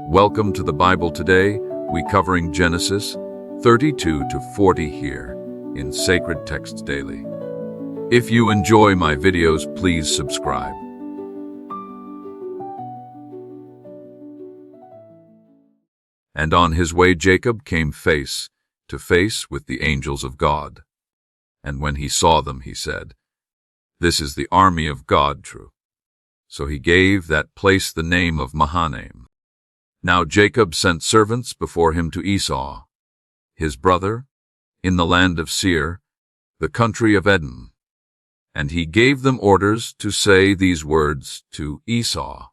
Welcome to the Bible Today. We covering Genesis 32 to 40 here in Sacred Texts Daily. If you enjoy my videos, please subscribe. And on his way Jacob came face to face with the angels of God. And when he saw them, he said, "This is the army of God, true." So he gave that place the name of Mahanaim. Now Jacob sent servants before him to Esau, his brother, in the land of Seir, the country of Edom. And he gave them orders to say these words to Esau.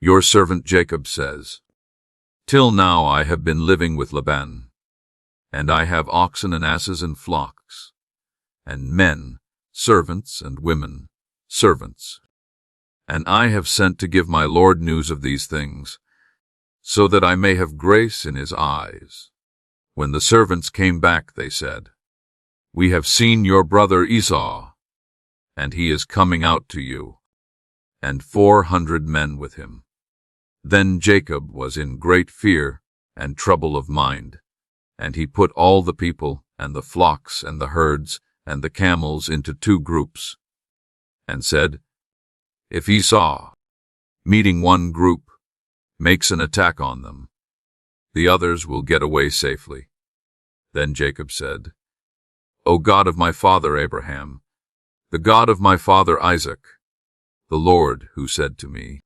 Your servant Jacob says, Till now I have been living with Laban, and I have oxen and asses and flocks, and men, servants, and women, servants. And I have sent to give my Lord news of these things, so that I may have grace in his eyes. When the servants came back, they said, We have seen your brother Esau, and he is coming out to you, and 400 men with him. Then Jacob was in great fear and trouble of mind, and he put all the people and the flocks and the herds and the camels into 2 groups, and said, If Esau, meeting one group, makes an attack on them, the others will get away safely. Then Jacob said, O God of my father Abraham, the God of my father Isaac, the Lord who said to me,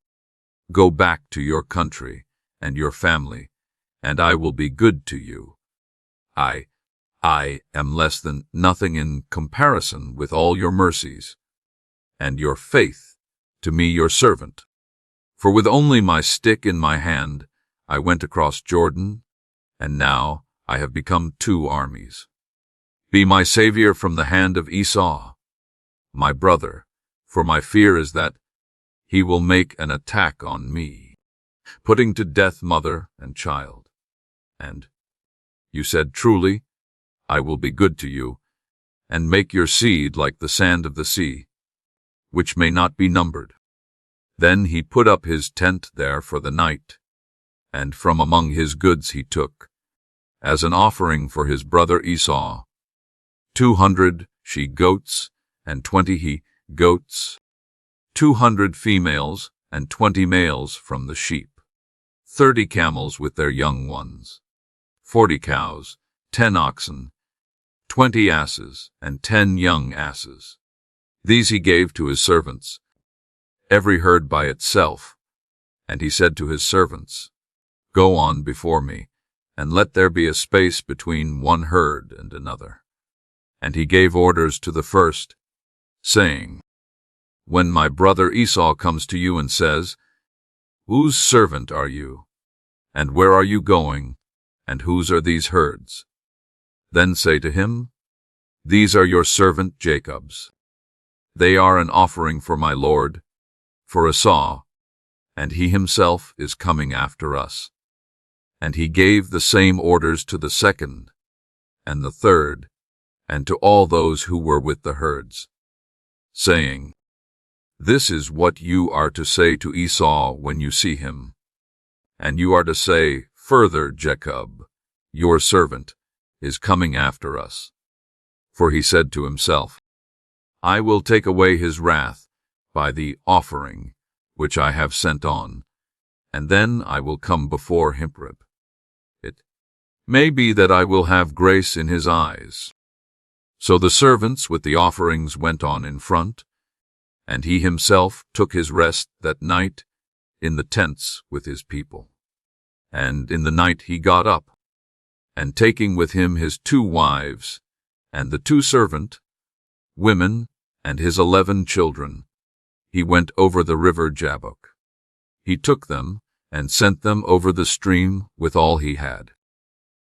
Go back to your country and your family, and I will be good to you. I am less than nothing in comparison with all your mercies, and your faith to me your servant. For with only my stick in my hand I went across Jordan, and now I have become 2 armies. Be my savior from the hand of Esau, my brother, for my fear is that he will make an attack on me, putting to death mother and child. And you said, Truly, I will be good to you, and make your seed like the sand of the sea, which may not be numbered. Then he put up his tent there for the night, and from among his goods he took, as an offering for his brother Esau, 200 she-goats and 20 he-goats, 200 females and 20 males from the sheep, 30 camels with their young ones, 40 cows, 10 oxen, 20 asses, and 10 young asses. These he gave to his servants, every herd by itself. And he said to his servants, Go on before me, and let there be a space between one herd and another. And he gave orders to the first, saying, When my brother Esau comes to you and says, Whose servant are you? And where are you going? And whose are these herds? Then say to him, These are your servant Jacob's. They are an offering for my Lord, for Esau, and he himself is coming after us. And he gave the same orders to the second, and the third, and to all those who were with the herds, saying, This is what you are to say to Esau when you see him. And you are to say, Further, Jacob, your servant, is coming after us. For he said to himself, I will take away his wrath by the offering which I have sent on, and then I will come before Immerse. It may be that I will have grace in his eyes. So the servants with the offerings went on in front, and he himself took his rest that night in the tents with his people. And in the night he got up, and taking with him his 2 wives, and the 2 servant women, and his 11 children, he went over the river Jabbok. He took them and sent them over the stream with all he had.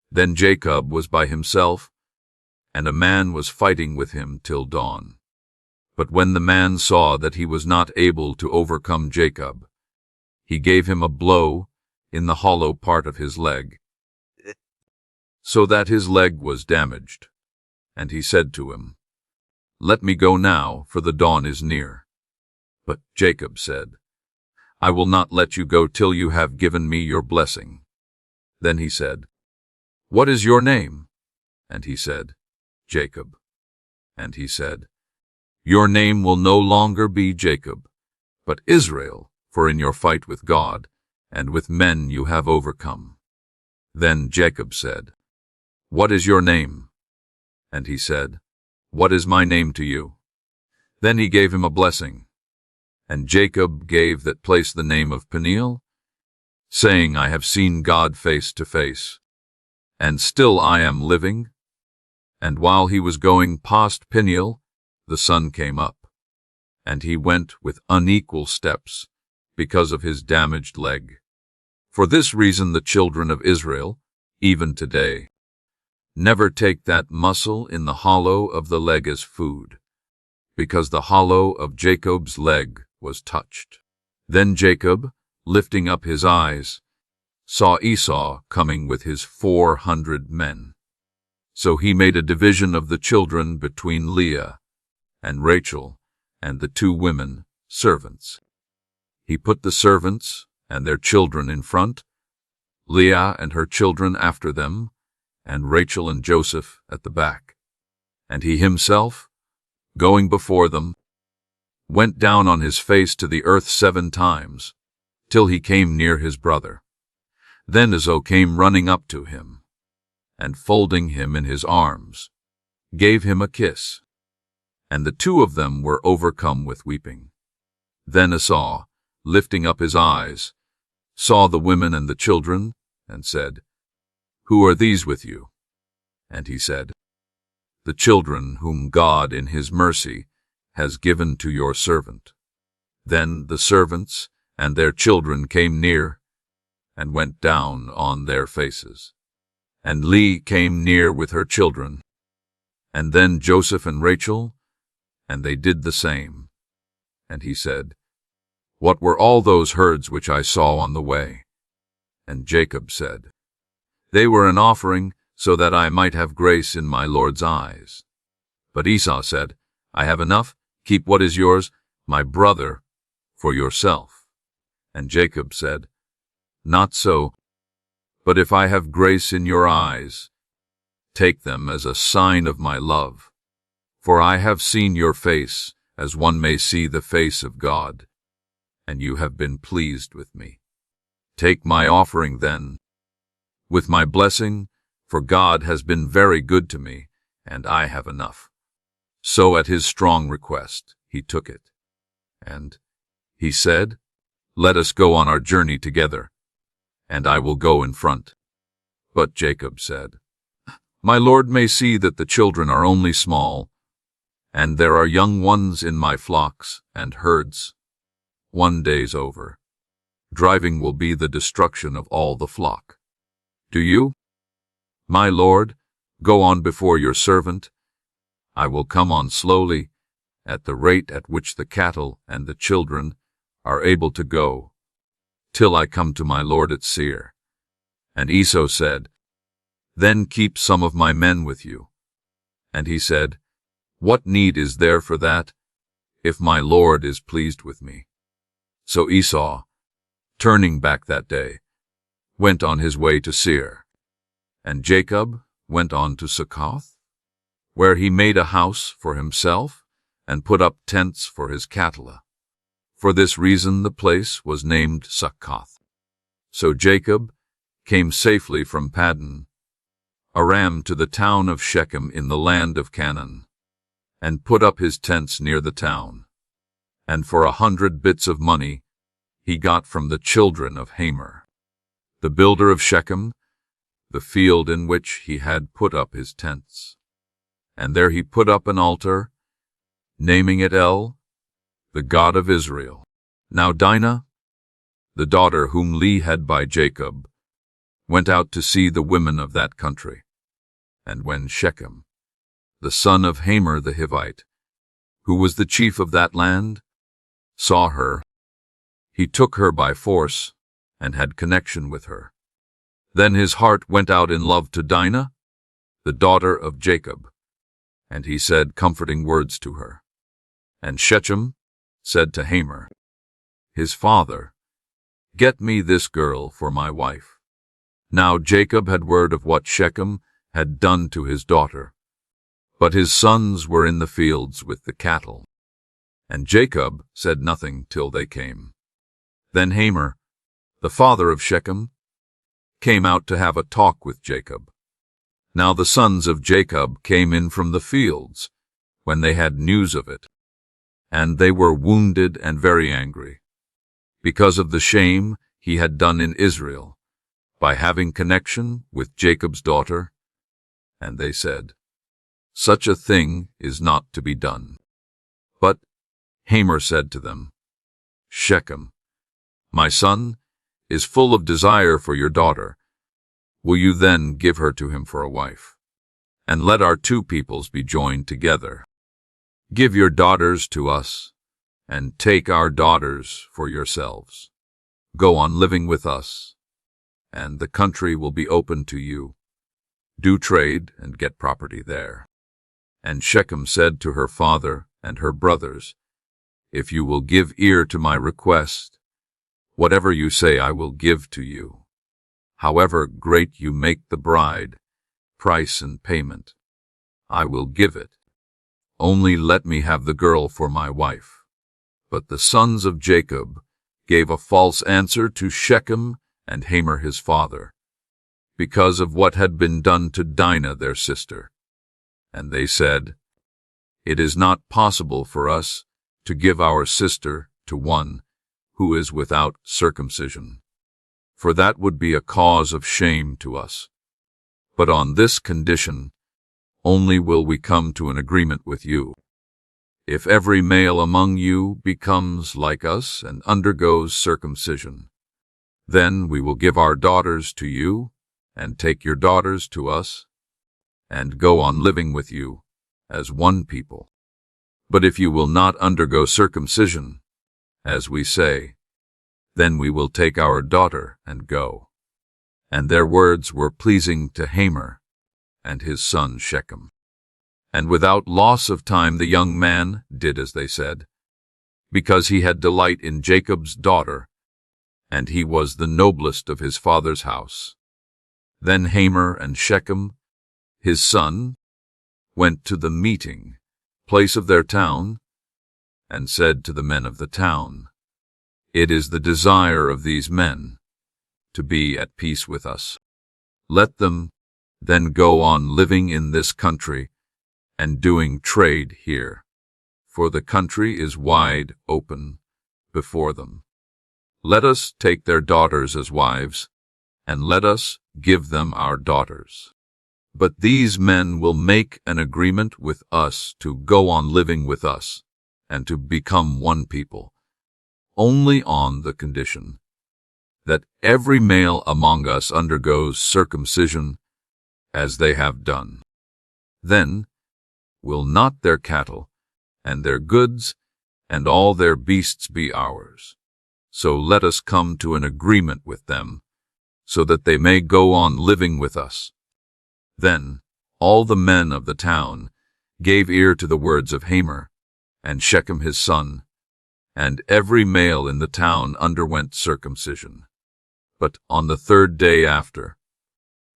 Then Jacob was by himself, and a man was fighting with him till dawn. But when the man saw that he was not able to overcome Jacob, he gave him a blow in the hollow part of his leg, so that his leg was damaged. And he said to him, Let me go now, for the dawn is near. But Jacob said, I will not let you go till you have given me your blessing." Then he said, "What is your name?" And he said, "Jacob." And he said, "Your name will no longer be Jacob, but Israel, for in your fight with God and with men you have overcome." Then Jacob said, "What is your name?" And he said, "What is my name to you?" Then he gave him a blessing. And Jacob gave that place the name of Peniel, saying, "I have seen God face to face, and still I am living." And while he was going past Peniel, the sun came up, and he went with unequal steps because of his damaged leg. For this reason the children of Israel, even today, never take that muscle in the hollow of the leg as food, because the hollow of Jacob's leg was touched. Then Jacob, lifting up his eyes, saw Esau coming with his 400 men. So he made a division of the children between Leah and Rachel and the 2 women servants. He put the servants and their children in front, Leah and her children after them, and Rachel and Joseph at the back. And he himself, going before them, went down on his face to the earth 7 times, till he came near his brother. Then Esau came running up to him, and folding him in his arms, gave him a kiss. And the 2 of them were overcome with weeping. Then Esau, lifting up his eyes, saw the women and the children, and said, "Who are these with you?" And he said, "The children whom God in his mercy has given to your servant." Then the servants and their children came near, and went down on their faces. And Leah came near with her children, and then Joseph and Rachel, and they did the same. And he said, "What were all those herds which I saw on the way?" And Jacob said, "They were an offering, so that I might have grace in my Lord's eyes." But Esau said, "I have enough. Keep what is yours, my brother, for yourself." And Jacob said, "Not so, but if I have grace in your eyes, take them as a sign of my love. For I have seen your face, as one may see the face of God, and you have been pleased with me. Take my offering then, with my blessing, for God has been very good to me, and I have enough." So at his strong request he took it. And he said, "Let us go on our journey together, and I will go in front." But Jacob said, "My Lord may see that the children are only small, and there are young ones in my flocks and herds. 1 day's over. Driving will be the destruction of all the flock. Do you, my Lord, go on before your servant. I will come on slowly, at the rate at which the cattle and the children are able to go, till I come to my Lord at Seir." And Esau said, "Then keep some of my men with you." And he said, "What need is there for that, if my Lord is pleased with me?" So Esau, turning back that day, went on his way to Seir. And Jacob went on to Succoth, where he made a house for himself and put up tents for his cattle. For this reason the place was named Succoth. So Jacob came safely from Paddan Aram to the town of Shechem in the land of Canaan, and put up his tents near the town. And for 100 bits of money he got from the children of Hamor, the builder of Shechem, the field in which he had put up his tents. And there he put up an altar, naming it El, the God of Israel. Now Dinah, the daughter whom Leah had by Jacob, went out to see the women of that country. And when Shechem, the son of Hamor the Hivite, who was the chief of that land, saw her, he took her by force and had connection with her. Then his heart went out in love to Dinah, the daughter of Jacob, and he said comforting words to her. And Shechem said to Hamor, his father, "Get me this girl for my wife." Now Jacob had word of what Shechem had done to his daughter, but his sons were in the fields with the cattle. And Jacob said nothing till they came. Then Hamor, the father of Shechem, came out to have a talk with Jacob. Now the sons of Jacob came in from the fields when they had news of it, and they were wounded and very angry, because of the shame he had done in Israel, by having connection with Jacob's daughter. And they said, "Such a thing is not to be done." But Hamor said to them, "Shechem, my son, is full of desire for your daughter. Will you then give her to him for a wife? And let our two peoples be joined together. Give your daughters to us, and take our daughters for yourselves. Go on living with us, and the country will be open to you. Do trade and get property there." And Shechem said to her father and her brothers, "If you will give ear to my request, whatever you say I will give to you. However great you make the bride, price and payment, I will give it. Only let me have the girl for my wife." But the sons of Jacob gave a false answer to Shechem and Hamor his father, because of what had been done to Dinah their sister. And they said, "It is not possible for us to give our sister to one who is without circumcision, for that would be a cause of shame to us. But on this condition only will we come to an agreement with you. If every male among you becomes like us and undergoes circumcision, then we will give our daughters to you and take your daughters to us and go on living with you as one people. But if you will not undergo circumcision, as we say, then we will take our daughter and go." And their words were pleasing to Hamor and his son Shechem. And without loss of time the young man did as they said, because he had delight in Jacob's daughter, and he was the noblest of his father's house. Then Hamor and Shechem, his son, went to the meeting place of their town, and said to the men of the town, "It is the desire of these men to be at peace with us. Let them then go on living in this country and doing trade here, for the country is wide open before them. Let us take their daughters as wives, and let us give them our daughters. But these men will make an agreement with us to go on living with us and to become one people, only on the condition that every male among us undergoes circumcision as they have done. Then will not their cattle and their goods and all their beasts be ours. So let us come to an agreement with them, so that they may go on living with us." Then all the men of the town gave ear to the words of Hamor and Shechem his son, and every male in the town underwent circumcision. But on the third day after,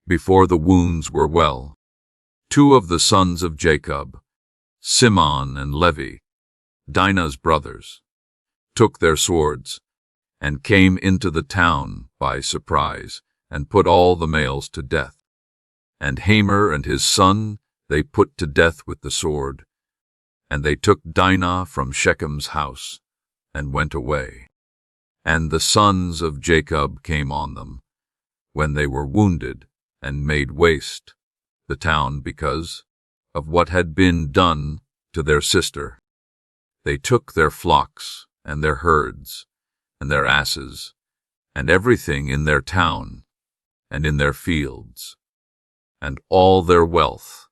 before the wounds were well, two of the sons of Jacob, Simeon and Levi, Dinah's brothers, took their swords and came into the town by surprise and put all the males to death. And Hamor and his son they put to death with the sword, and they took Dinah from Shechem's house and went away. And the sons of Jacob came on them when they were wounded and made waste the town because of what had been done to their sister. They took their flocks and their herds and their asses and everything in their town and in their fields, and all their wealth,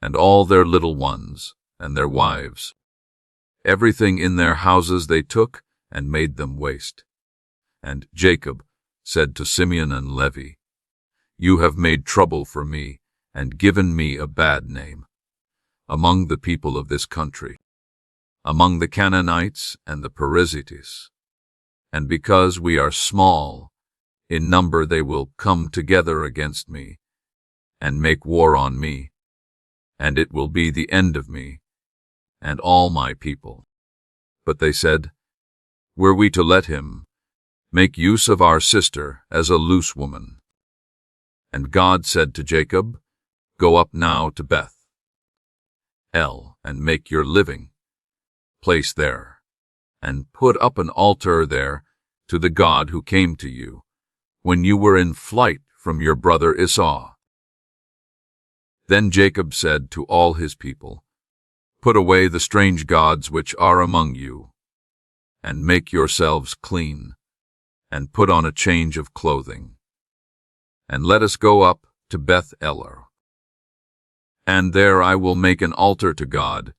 and all their little ones and their wives. Everything in their houses they took and made them waste. And Jacob said to Simeon and Levi, "You have made trouble for me and given me a bad name among the people of this country, among the Canaanites and the Perizzites. And because we are small in number, they will come together against me and make war on me, and it will be the end of me and all my people. But they said, were we to let him make use of our sister as a loose woman? And God said to Jacob, go up now to Beth-el and make your living place there, and put up an altar there to the God who came to you when you were in flight from your brother Esau. Then Jacob said to all his people, put away the strange gods which are among you, and make yourselves clean, and put on a change of clothing, and let us go up to Beth-el, and there I will make an altar to God,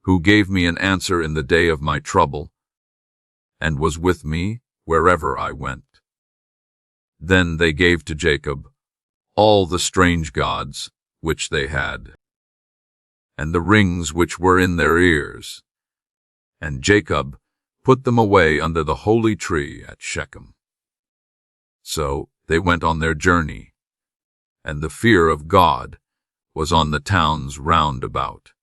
who gave me an answer in the day of my trouble, and was with me wherever I went. Then they gave to Jacob all the strange gods which they had, and the rings which were in their ears, and Jacob put them away under the holy tree at Shechem. So they went on their journey, and the fear of God was on the towns round about,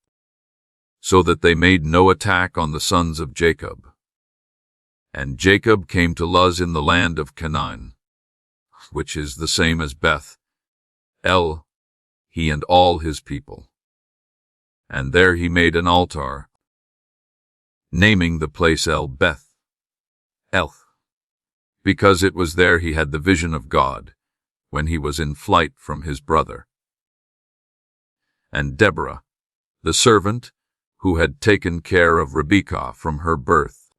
so that they made no attack on the sons of Jacob. And Jacob came to Luz in the land of Canaan, which is the same as Beth-el, he and all his people. And there he made an altar, naming the place El-Beth-el, because it was there he had the vision of God, when he was in flight from his brother. And Deborah, the servant, who had taken care of Rebekah from her birth,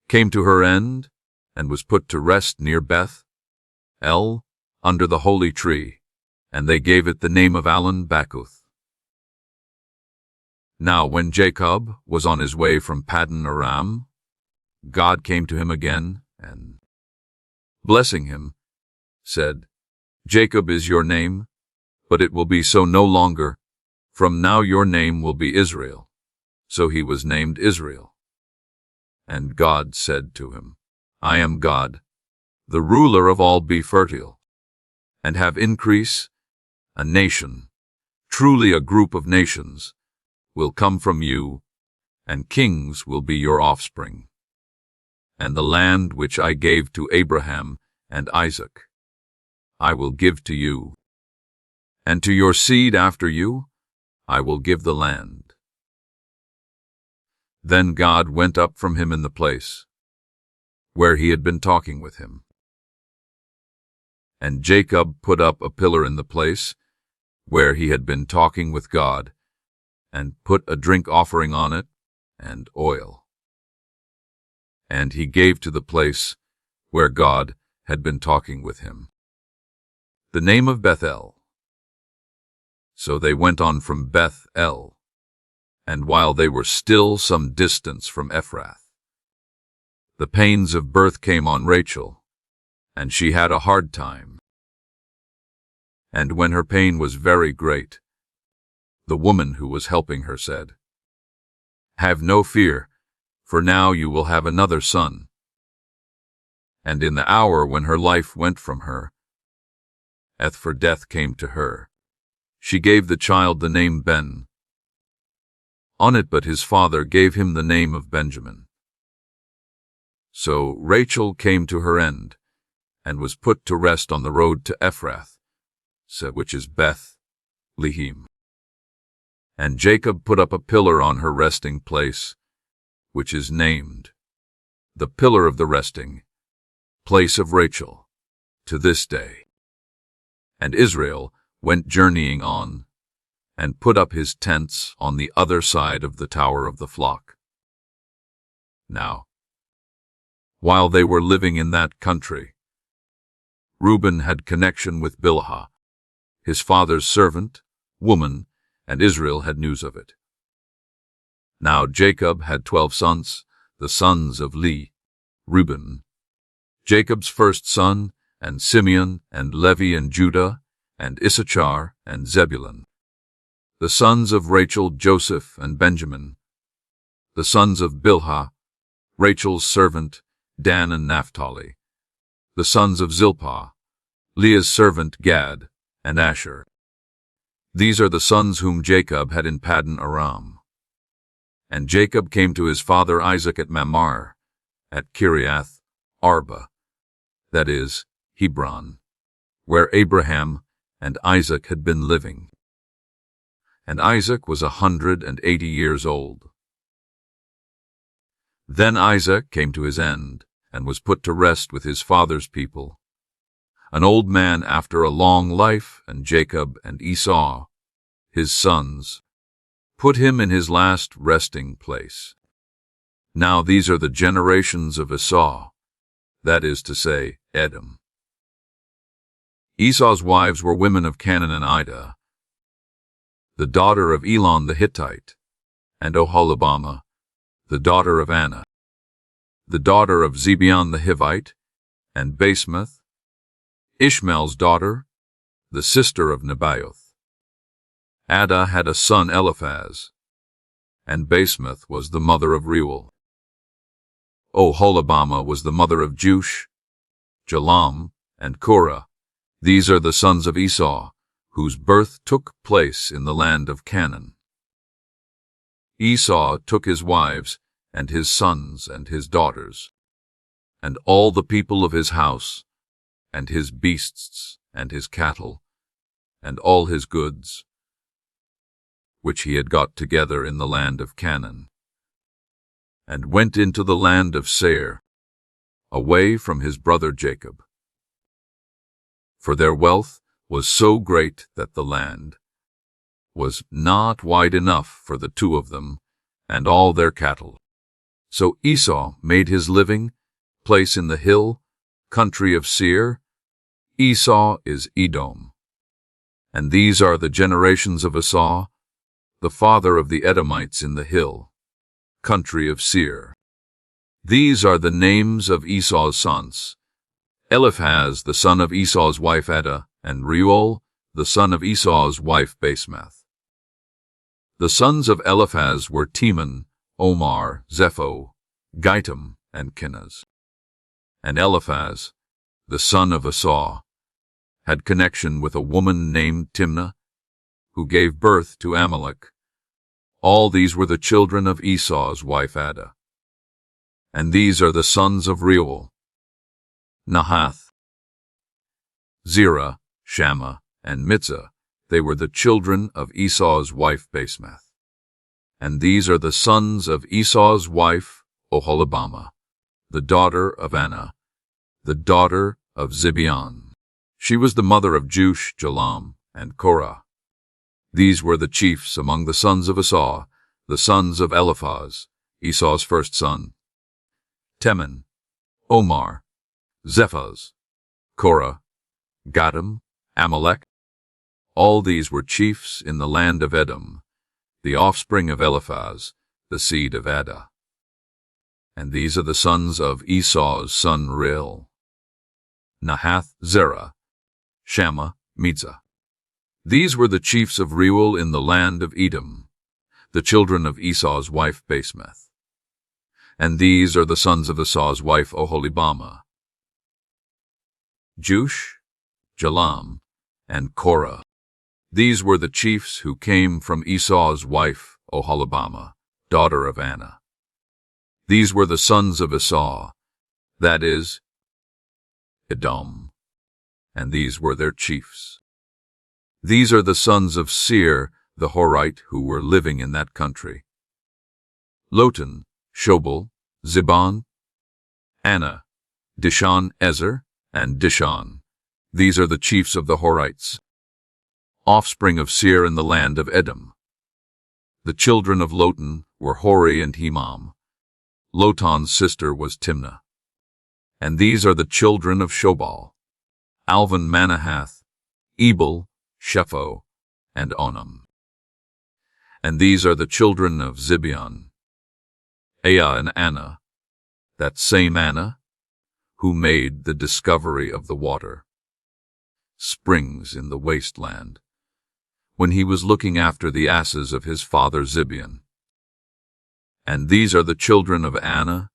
came to her end, and was put to rest near Beth-el, under the holy tree, and they gave it the name of Allon-Bacuth. Now when Jacob was on his way from Paddan Aram, God came to him again, and, blessing him, said, Jacob is your name, but it will be so no longer. From now your name will be Israel. So he was named Israel. And God said to him, I am God, the ruler of all. Be fertile, and have increase. A nation, truly a group of nations, will come from you, and kings will be your offspring. And the land which I gave to Abraham and Isaac, I will give to you, and to your seed after you, I will give the land. Then God went up from him in the place where he had been talking with him. And Jacob put up a pillar in the place where he had been talking with God, and put a drink offering on it, and oil. And he gave to the place where God had been talking with him the name of Bethel. So they went on from Beth-el, and while they were still some distance from Ephrath, the pains of birth came on Rachel, and she had a hard time. And when her pain was very great, the woman who was helping her said, Have no fear, for now you will have another son. And in the hour when her life went from her, for death came to her, she gave the child the name Ben. On it, but his father gave him the name of Benjamin. So Rachel came to her end, and was put to rest on the road to Ephrath, which is Beth-lehem. And Jacob put up a pillar on her resting place, which is named the pillar of the resting place of Rachel, to this day. And Israel went journeying on, and put up his tents on the other side of the tower of the flock. Now, while they were living in that country, Reuben had connection with Bilhah, his father's servant, woman, and Israel had news of it. Now Jacob had 12 sons, the sons of Reuben, Jacob's first son, and Simeon, and Levi, and Judah, and Issachar, and Zebulun. The sons of Rachel, Joseph, and Benjamin. The sons of Bilhah, Rachel's servant, Dan and Naphtali. The sons of Zilpah, Leah's servant Gad, and Asher. These are the sons whom Jacob had in Paddan Aram. And Jacob came to his father Isaac at Mamre, at Kiriath Arba, that is, Hebron, where Abraham and Isaac had been living. And Isaac was 180 years old. Then Isaac came to his end, and was put to rest with his father's people, an old man after a long life, and Jacob and Esau, his sons, put him in his last resting place. Now these are the generations of Esau, that is to say, Edom. Esau's wives were women of Canaan and Ida, the daughter of Elon the Hittite, and Oholibamah, the daughter of Anna, the daughter of Zibeon the Hivite, and Basemath, Ishmael's daughter, the sister of Nebaioth. Ada had a son Eliphaz, and Basemath was the mother of Reuel. Oholibamah was the mother of Jush, Jalam, and Korah. These are the sons of Esau, whose birth took place in the land of Canaan. Esau took his wives, and his sons, and his daughters, and all the people of his house, and his beasts, and his cattle, and all his goods, which he had got together in the land of Canaan, and went into the land of Seir, away from his brother Jacob. For their wealth was so great that the land was not wide enough for the two of them and all their cattle. So Esau made his living place in the hill country of Seir. Esau is Edom. And these are the generations of Esau, the father of the Edomites in the hill country of Seir. These are the names of Esau's sons: Eliphaz, the son of Esau's wife Ada, and Reuel, the son of Esau's wife Basemath. The sons of Eliphaz were Teman, Omar, Zepho, Gitam, and Kenaz. And Eliphaz, the son of Esau, had connection with a woman named Timnah, who gave birth to Amalek. All these were the children of Esau's wife Ada. And these are the sons of Reuel: Nahath, Zerah, Shammah, and Mitzah. They were the children of Esau's wife Basemath. And these are the sons of Esau's wife Oholibamah, the daughter of Anna, the daughter of Zibeon. She was the mother of Jush, Jalam, and Korah. These were the chiefs among the sons of Esau, the sons of Eliphaz, Esau's first son: Teman, Omar, Zephaz, Korah, Gatam, Amalek. All these were chiefs in the land of Edom, the offspring of Eliphaz, the seed of Ada. And these are the sons of Esau's son Reuel: Nahath, Zerah, Shammah, Mitzah. These were the chiefs of Reuel in the land of Edom, the children of Esau's wife Basemath. And these are the sons of Esau's wife Oholibamah: Jush, Jalam, and Korah. These were the chiefs who came from Esau's wife Oholibamah, daughter of Anna. These were the sons of Esau, that is, Edom, and these were their chiefs. These are the sons of Seir the Horite who were living in that country: Lotan, Shobal, Zibon, Anna, Dishon, Ezer, and Dishon. These are the chiefs of the Horites, offspring of Seir in the land of Edom. The children of Lotan were Hori and Hemam. Lotan's sister was Timnah. And these are the children of Shobal: Alvan, Manahath, Ebal, Shepho, and Onam. And these are the children of Zibeon: Ea and Anna, that same Anna who made the discovery of the water, springs in the wasteland, when he was looking after the asses of his father Zibeon. And these are the children of Anna,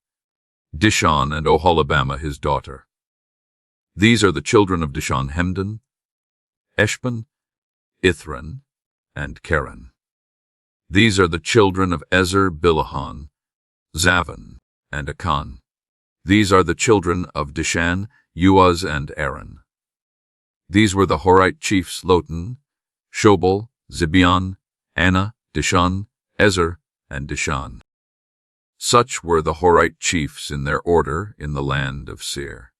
Dishon and Oholibamah his daughter. These are the children of Dishon: Hemdan, Eshban, Ithran, and Keren. These are the children of Ezer, Bilahon, Zavan, and Akan. These are the children of Dishan, Uaz, and Aaron. These were the Horite chiefs: Lotan, Shobal, Zibeon, Anna, Dishon, Ezer, and Dishan. Such were the Horite chiefs in their order in the land of Seir.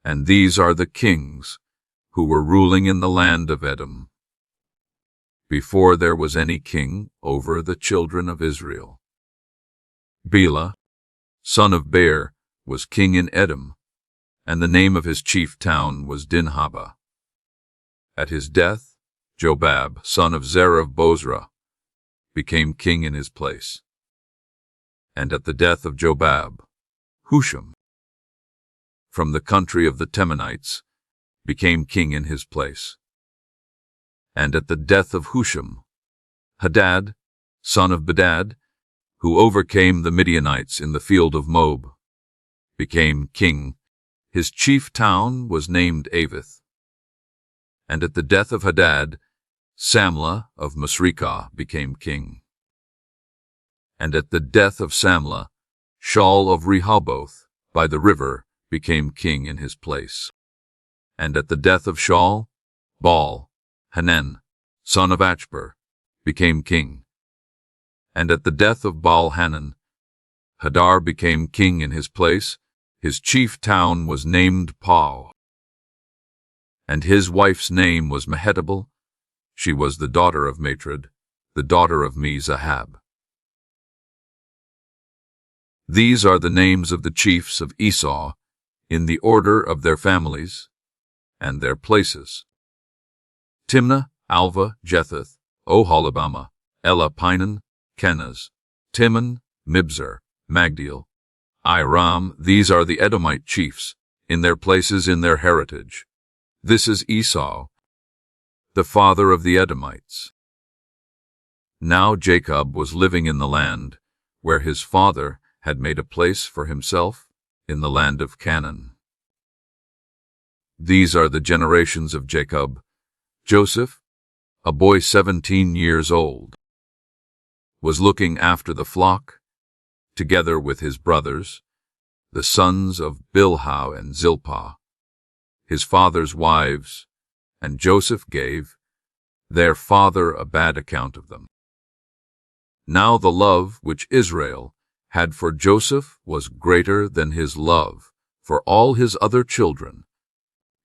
And these are the kings who were ruling in the land of Edom, before there was any king over the children of Israel. Bela, son of Beer, was king in Edom, and the name of his chief town was Dinhaba. At his death, Jobab, son of Zerah of Bozrah, became king in his place. And at the death of Jobab, Husham, from the country of the Temanites, became king in his place. And at the death of Husham, Hadad, son of Bedad, who overcame the Midianites in the field of Moab, became king. His chief town was named Avith. And at the death of Hadad, Samlah of Masrekah became king. And at the death of Samlah, Shaul of Rehoboth by the river became king in his place. And at the death of Shaul, Baal, Hanan, son of Achber, became king. And at the death of Baal Hanan, Hadar became king in his place. His chief town was named Pau. And his wife's name was Mehetabel. She was the daughter of Matred, the daughter of Me-Zahab. These are the names of the chiefs of Esau, in the order of their families and their places: Timnah, Alva, Jetheth, Oholibamah, Ela, Pinan, Kenaz, Timon, Mibzar, Magdiel, Iram. These are the Edomite chiefs, in their places in their heritage. This is Esau, the father of the Edomites. Now Jacob was living in the land where his father had made a place for himself, in the land of Canaan. These are the generations of Jacob. Joseph, a boy 17 years old, was looking after the flock, together with his brothers, the sons of Bilhah and Zilpah, his father's wives, and Joseph gave their father a bad account of them. Now the love which Israel had for Joseph was greater than his love for all his other children,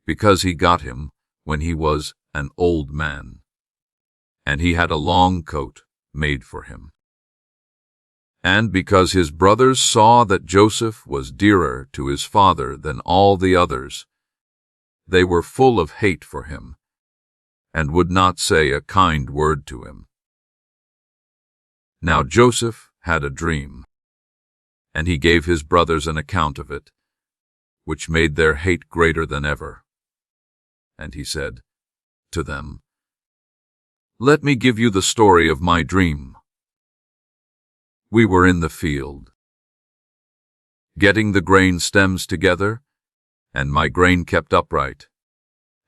because he got him when he was an old man, and he had a long coat made for him. And because his brothers saw that Joseph was dearer to his father than all the others, they were full of hate for him, and would not say a kind word to him. Now Joseph had a dream, and he gave his brothers an account of it, which made their hate greater than ever. And he said to them, "Let me give you the story of my dream. We were in the field, getting the grain stems together, and my grain kept upright,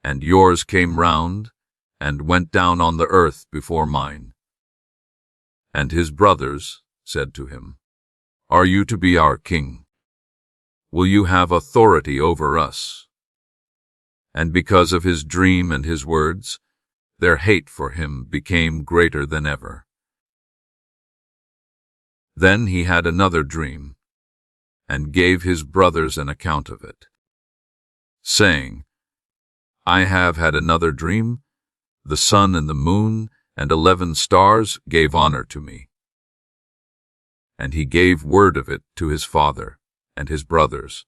and yours came round and went down on the earth before mine." And his brothers said to him, "Are you to be our king? Will you have authority over us?" And because of his dream and his words, their hate for him became greater than ever. Then he had another dream, and gave his brothers an account of it, saying, "I have had another dream. The sun and the moon and 11 stars gave honor to me." And he gave word of it to his father and his brothers.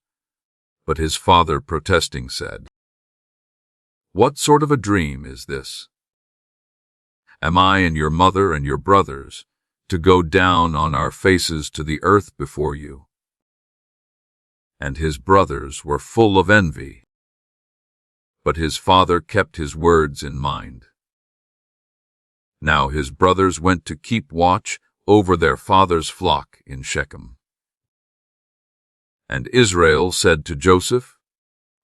But his father, protesting, said, "What sort of a dream is this? Am I and your mother and your brothers to go down on our faces to the earth before you?" And his brothers were full of envy. But his father kept his words in mind. Now his brothers went to keep watch over their father's flock in Shechem. And Israel said to Joseph,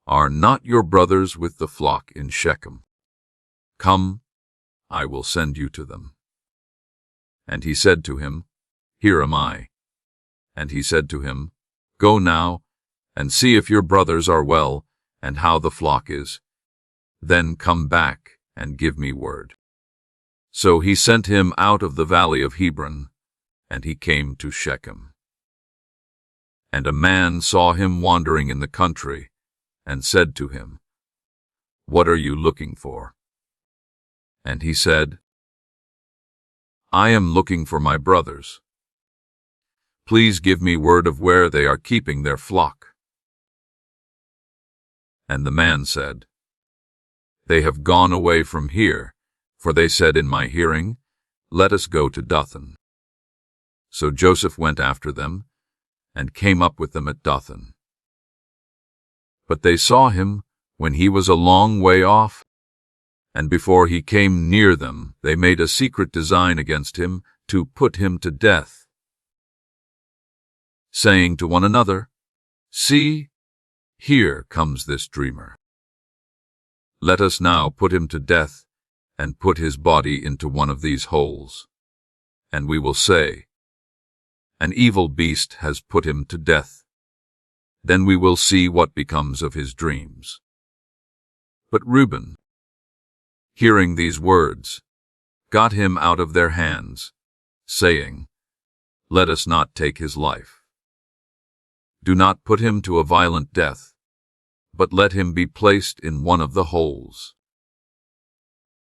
"Are not your brothers with the flock in Shechem? Come, I will send you to them." And he said to him, "Here am I." And he said to him, "Go now, and see if your brothers are well, and how the flock is. Then come back and give me word." So he sent him out of the valley of Hebron, and he came to Shechem. And a man saw him wandering in the country, and said to him, "What are you looking for?" And he said, "I am looking for my brothers. Please give me word of where they are keeping their flock." And the man said, "They have gone away from here, for they said in my hearing, 'Let us go to Dothan.'" So Joseph went after them, and came up with them at Dothan. But they saw him when he was a long way off, and before he came near them, they made a secret design against him to put him to death, saying to one another, "See, here comes this dreamer. Let us now put him to death, and put his body into one of these holes. And we will say, 'An evil beast has put him to death.' Then we will see what becomes of his dreams." But Reuben, hearing these words, got him out of their hands, saying, "Let us not take his life. Do not put him to a violent death, but let him be placed in one of the holes."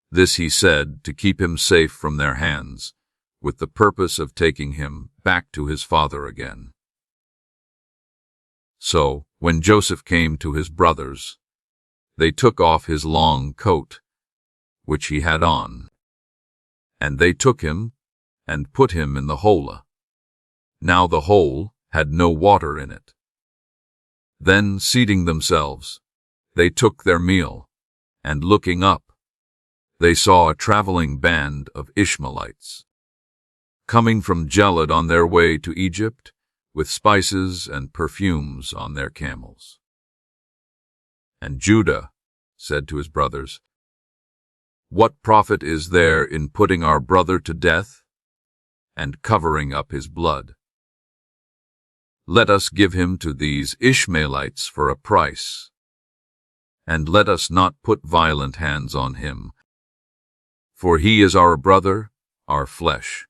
This he said to keep him safe from their hands, with the purpose of taking him back to his father again. So, when Joseph came to his brothers, they took off his long coat, which he had on, and they took him and put him in the hole. Now the hole had no water in it. Then, seating themselves, they took their meal, and looking up, they saw a traveling band of Ishmaelites, coming from Gilead on their way to Egypt, with spices and perfumes on their camels. And Judah said to his brothers, "What profit is there in putting our brother to death and covering up his blood? Let us give him to these Ishmaelites for a price, and let us not put violent hands on him, for he is our brother, our flesh."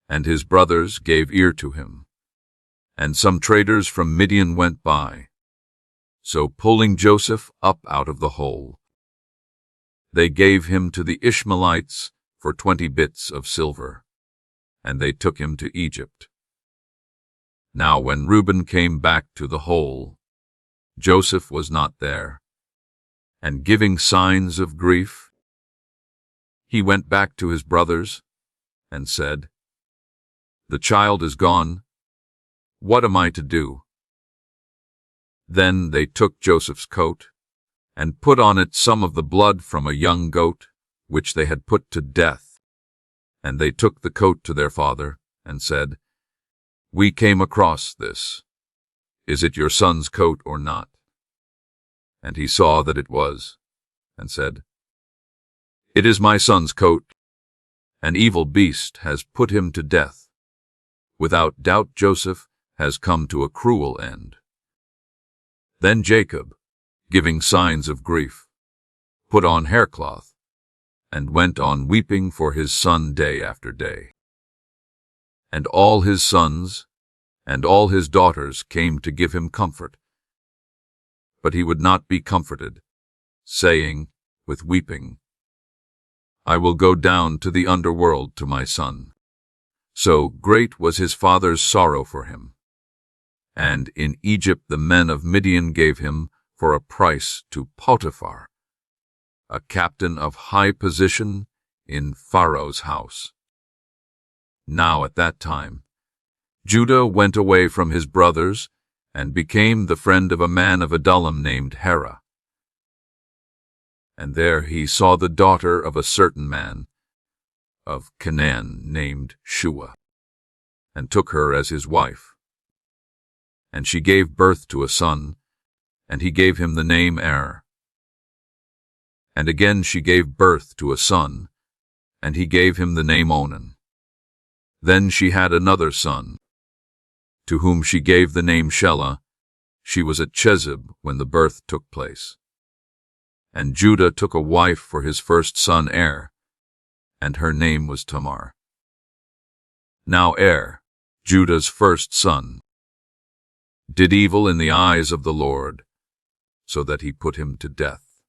And his brothers gave ear to him. And some traders from Midian went by. So pulling Joseph up out of the hole, they gave him to the Ishmaelites for 20 bits of silver, and they took him to Egypt. Now when Reuben came back to the hole, Joseph was not there, and giving signs of grief, he went back to his brothers and said, "The child is gone. What am I to do?" Then they took Joseph's coat, and put on it some of the blood from a young goat, which they had put to death. And they took the coat to their father, and said, "We came across this. Is it your son's coat or not?" And he saw that it was, and said, "It is my son's coat. An evil beast has put him to death. Without doubt Joseph has come to a cruel end." Then Jacob, giving signs of grief, put on haircloth, and went on weeping for his son day after day. And all his sons and all his daughters came to give him comfort. But he would not be comforted, saying, with weeping, "I will go down to the underworld to my son." So great was his father's sorrow for him. And in Egypt the men of Midian gave him for a price to Potiphar, a captain of high position in Pharaoh's house. Now at that time, Judah went away from his brothers and became the friend of a man of Adullam named Hera. And there he saw the daughter of a certain man of Canaan named Shua, and took her as his wife. And she gave birth to a son, and he gave him the name Er. And again she gave birth to a son, and he gave him the name Onan. Then she had another son, to whom she gave the name Shelah. She was at Chezib when the birth took place. And Judah took a wife for his first son Er, and her name was Tamar. Now Er, Judah's first son, did evil in the eyes of the Lord, so that he put him to death.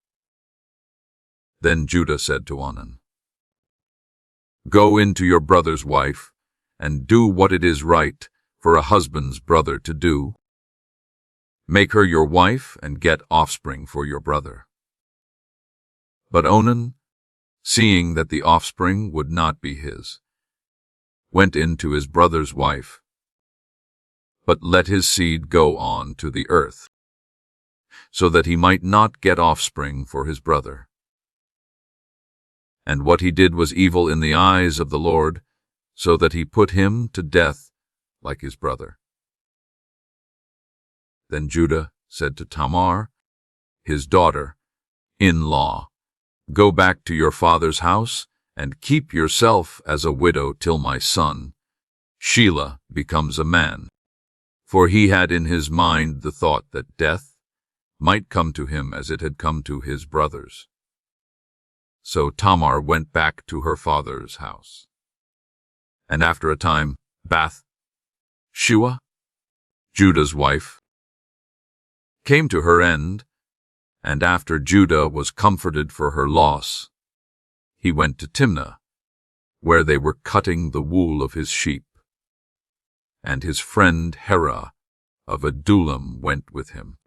Then Judah said to Onan, "Go into your brother's wife, and do what it is right for a husband's brother to do. Make her your wife and get offspring for your brother." But Onan, seeing that the offspring would not be his, went in to his brother's wife, but let his seed go on to the earth, so that he might not get offspring for his brother. And what he did was evil in the eyes of the Lord, so that he put him to death like his brother. Then Judah said to Tamar, his daughter-in-law, "Go back to your father's house, and keep yourself as a widow till my son, Shelah, becomes a man." For he had in his mind the thought that death might come to him as it had come to his brothers. So Tamar went back to her father's house. And after a time, Bath-shua, Judah's wife, came to her end, and after Judah was comforted for her loss, he went to Timnah, where they were cutting the wool of his sheep. And his friend Hera of Adullam went with him.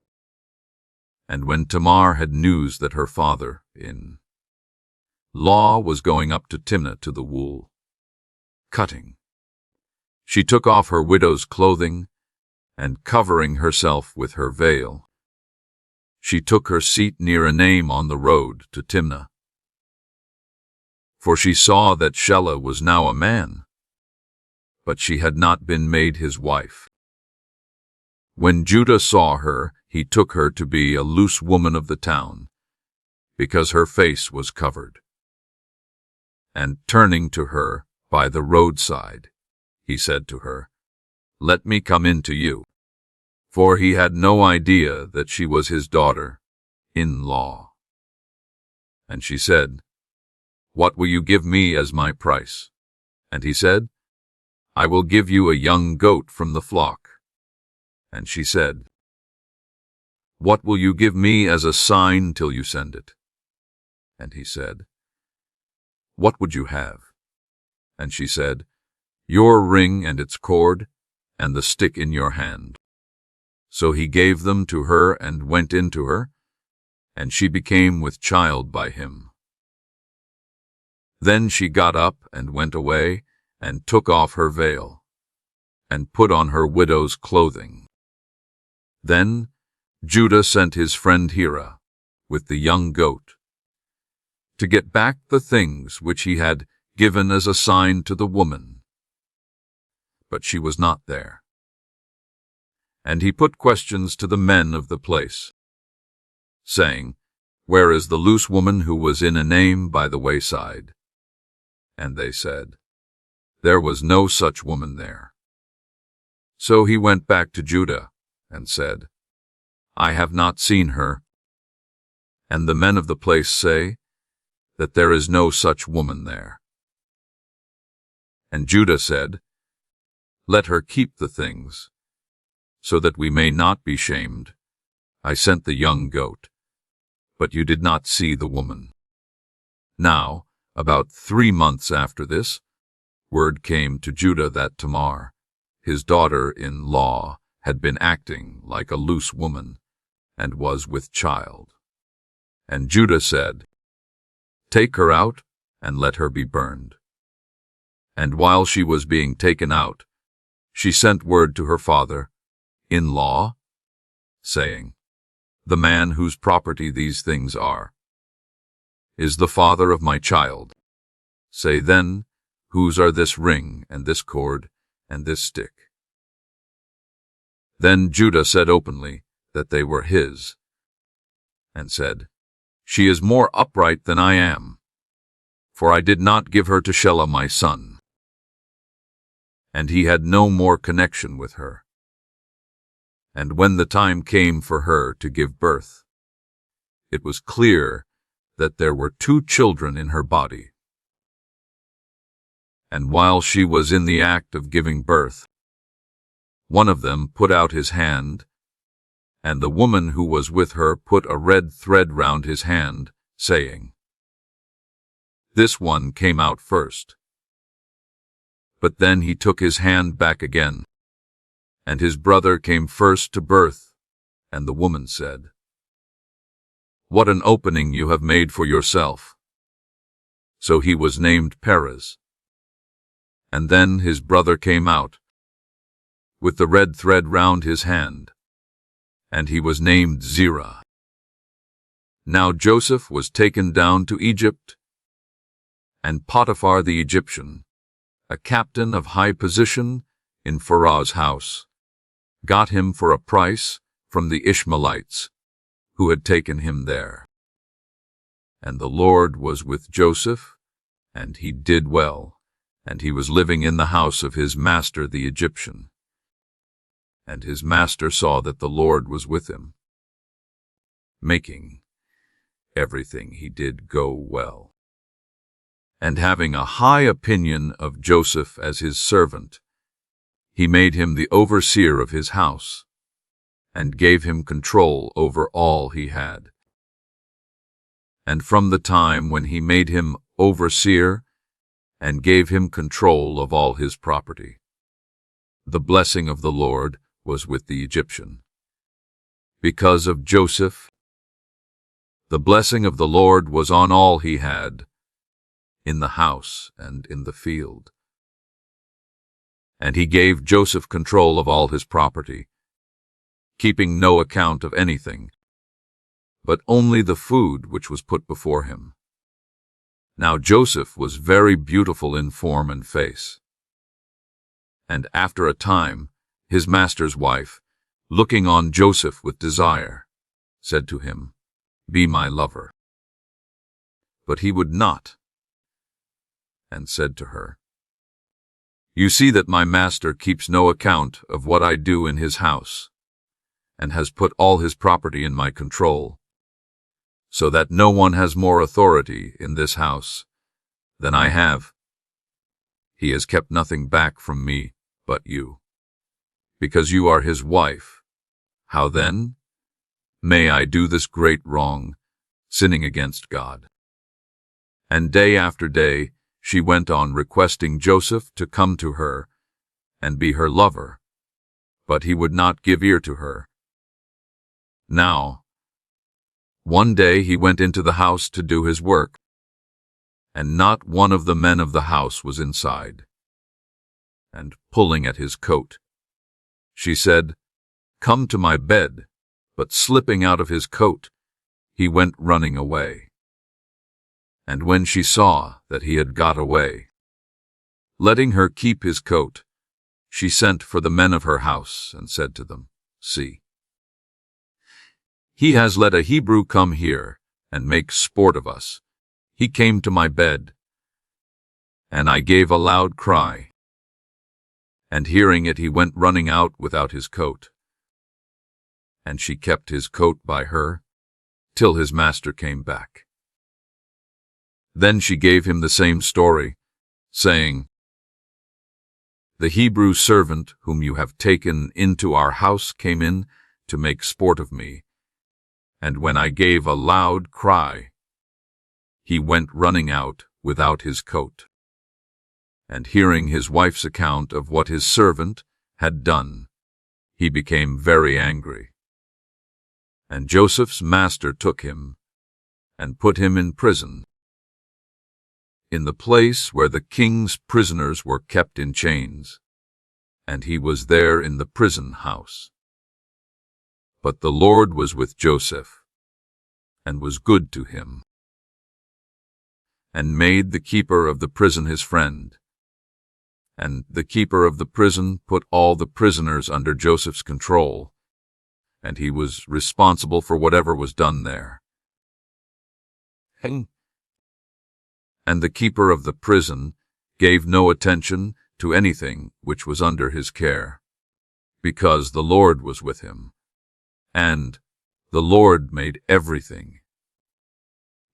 And when Tamar had news that her father-in-law was going up to Timnah to the wool cutting, she took off her widow's clothing, and covering herself with her veil, she took her seat near a name on the road to Timnah. For she saw that Shelah was now a man, but she had not been made his wife. When Judah saw her, he took her to be a loose woman of the town, because her face was covered. And turning to her by the roadside, he said to her, "Let me come in to you." For he had no idea that she was his daughter-in-law. And she said, "What will you give me as my price?" And he said, "I will give you a young goat from the flock." And she said, "What will you give me as a sign till you send it?" And he said, "What would you have?" And she said, "Your ring and its cord, and the stick in your hand." So he gave them to her and went in to her, and she became with child by him. Then she got up and went away, and took off her veil, and put on her widow's clothing. Then Judah sent his friend Hera with the young goat to get back the things which he had given as a sign to the woman. But she was not there. And he put questions to the men of the place, saying, "Where is the loose woman who was in a name by the wayside?" And they said, "There was no such woman there." So he went back to Judah and said, "I have not seen her." And the men of the place say that there is no such woman there. And Judah said, "Let her keep the things, so that we may not be shamed. I sent the young goat, but you did not see the woman." Now, about 3 months after this, word came to Judah that Tamar, his daughter-in-law, had been acting like a loose woman, and was with child. And Judah said, "Take her out, and let her be burned." And while she was being taken out, she sent word to her father-in-law, saying, "The man whose property these things are is the father of my child. Say then, whose are this ring, and this cord, and this stick?" Then Judah said openly that they were his, and said, "She is more upright than I am, for I did not give her to Shelah my son." And he had no more connection with her. And when the time came for her to give birth, it was clear that there were 2 children in her body. And while she was in the act of giving birth, one of them put out his hand, and the woman who was with her put a red thread round his hand, saying, "This one came out first." But then he took his hand back again, and his brother came first to birth, and the woman said, "What an opening you have made for yourself." So he was named Perez. And then his brother came out, with the red thread round his hand, and he was named Zerah. Now Joseph was taken down to Egypt, and Potiphar the Egyptian, a captain of high position in Pharaoh's house, got him for a price from the Ishmaelites, who had taken him there. And the Lord was with Joseph, and he did well, and he was living in the house of his master the Egyptian. And his master saw that the Lord was with him, making everything he did go well. And having a high opinion of Joseph as his servant, he made him the overseer of his house, and gave him control over all he had. And from the time when he made him overseer and gave him control of all his property, the blessing of the Lord was with the Egyptian. Because of Joseph, the blessing of the Lord was on all he had, in the house and in the field. And he gave Joseph control of all his property, keeping no account of anything, but only the food which was put before him. Now Joseph was very beautiful in form and face. And after a time, his master's wife, looking on Joseph with desire, said to him, "Be my lover." But he would not, and said to her, "You see that my master keeps no account of what I do in his house, and has put all his property in my control, so that no one has more authority in this house than I have. He has kept nothing back from me but you, because you are his wife. How then may I do this great wrong, sinning against God?" And day after day she went on requesting Joseph to come to her and be her lover, but he would not give ear to her. Now, one day he went into the house to do his work, and not one of the men of the house was inside. And pulling at his coat, she said, "Come to my bed," but slipping out of his coat, he went running away. And when she saw that he had got away, letting her keep his coat, she sent for the men of her house and said to them, "See, he has let a Hebrew come here and make sport of us. He came to my bed, and I gave a loud cry. And hearing it, he went running out without his coat. And she kept his coat by her till his master came back. Then she gave him the same story, saying, The Hebrew servant whom you have taken into our house came in to make sport of me, and when I gave a loud cry, he went running out without his coat. And hearing his wife's account of what his servant had done, he became very angry. And Joseph's master took him and put him in prison, in the place where the king's prisoners were kept in chains, and he was there in the prison house. But the Lord was with Joseph, and was good to him, and made the keeper of the prison his friend, And the keeper of the prison put all the prisoners under Joseph's control, and he was responsible for whatever was done there. And the keeper of the prison gave no attention to anything which was under his care, because the Lord was with him, and the Lord made everything.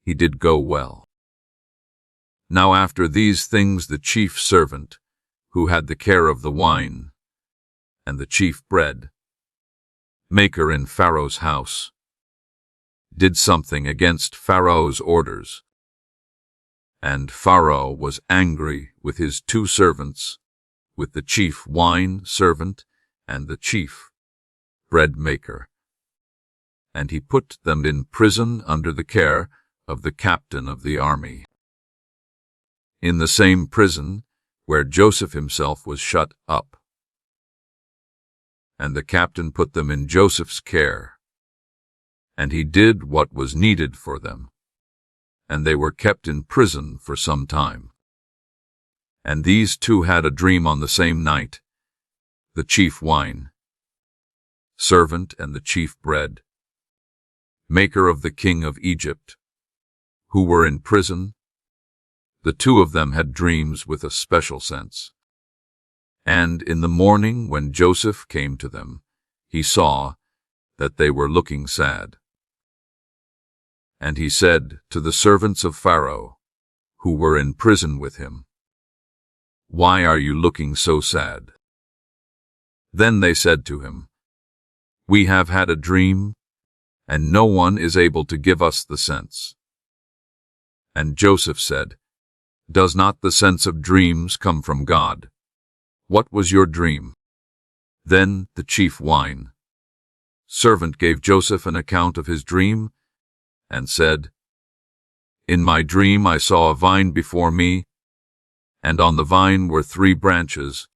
He did go well. Now after these things the chief servant, who had the care of the wine, and the chief bread maker in Pharaoh's house, did something against Pharaoh's orders. And Pharaoh was angry with his two servants, with the chief wine servant and the chief bread maker. And he put them in prison under the care of the captain of the army, in the same prison where Joseph himself was shut up. And the captain put them in Joseph's care, and he did what was needed for them, and they were kept in prison for some time. And these two had a dream on the same night, the chief wine servant and the chief bread maker of the king of Egypt, who were in prison. The two of them had dreams with a special sense. And in the morning when Joseph came to them, he saw that they were looking sad. And he said to the servants of Pharaoh, who were in prison with him, "Why are you looking so sad?" Then they said to him, "We have had a dream, and no one is able to give us the sense." And Joseph said, "Does not the sense of dreams come from God? What was your dream?" Then the chief wine servant gave Joseph an account of his dream, and said, "In my dream I saw a vine before me, and on the vine were 3 branches,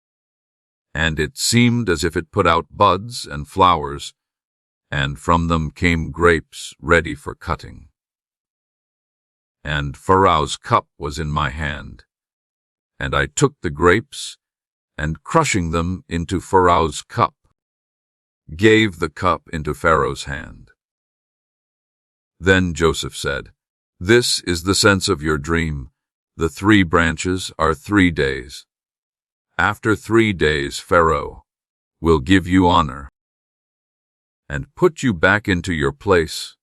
and it seemed as if it put out buds and flowers, and from them came grapes ready for cutting. And Pharaoh's cup was in my hand, and I took the grapes, and crushing them into Pharaoh's cup, gave the cup into Pharaoh's hand." Then Joseph said, "This is the sense of your dream. The 3 branches are 3 days. After 3 days Pharaoh will give you honor, and put you back into your place,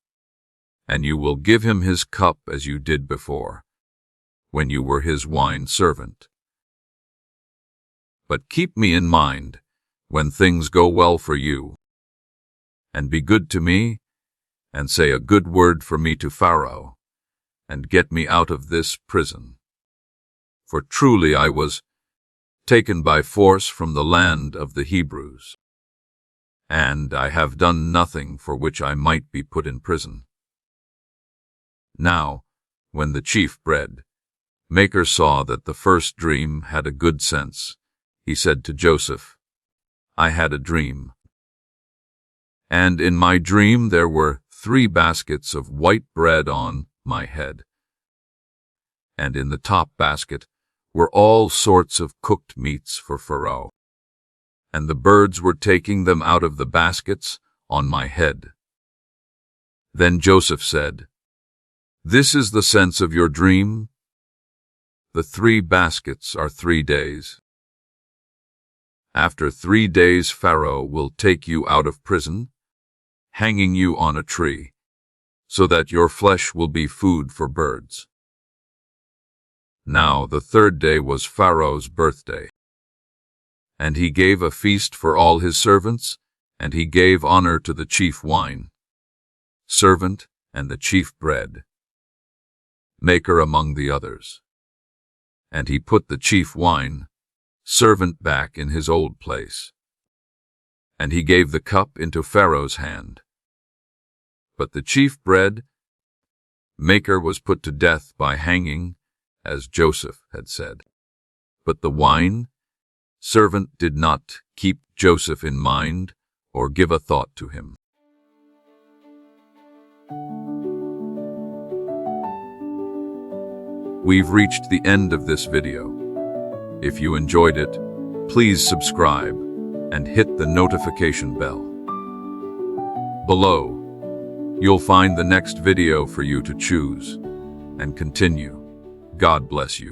and you will give him his cup as you did before, when you were his wine servant. But keep me in mind when things go well for you, and be good to me, and say a good word for me to Pharaoh, and get me out of this prison. For truly I was taken by force from the land of the Hebrews, and I have done nothing for which I might be put in prison." Now, when the chief bread maker saw that the first dream had a good sense, he said to Joseph, "I had a dream. And in my dream there were 3 baskets of white bread on my head. And in the top basket were all sorts of cooked meats for Pharaoh. And the birds were taking them out of the baskets on my head." Then Joseph said, "This is the sense of your dream. The 3 baskets are 3 days. After 3 days Pharaoh will take you out of prison, hanging you on a tree, so that your flesh will be food for birds." Now the 3rd day was Pharaoh's birthday, and he gave a feast for all his servants, and he gave honor to the chief wine servant and the chief bread maker among the others. And he put the chief wine servant back in his old place, and he gave the cup into Pharaoh's hand. But the chief bread maker was put to death by hanging, as Joseph had said. But the wine servant did not keep Joseph in mind or give a thought to him. We've reached the end of this video. If you enjoyed it, please subscribe and hit the notification bell. Below, you'll find the next video for you to choose and continue. God bless you.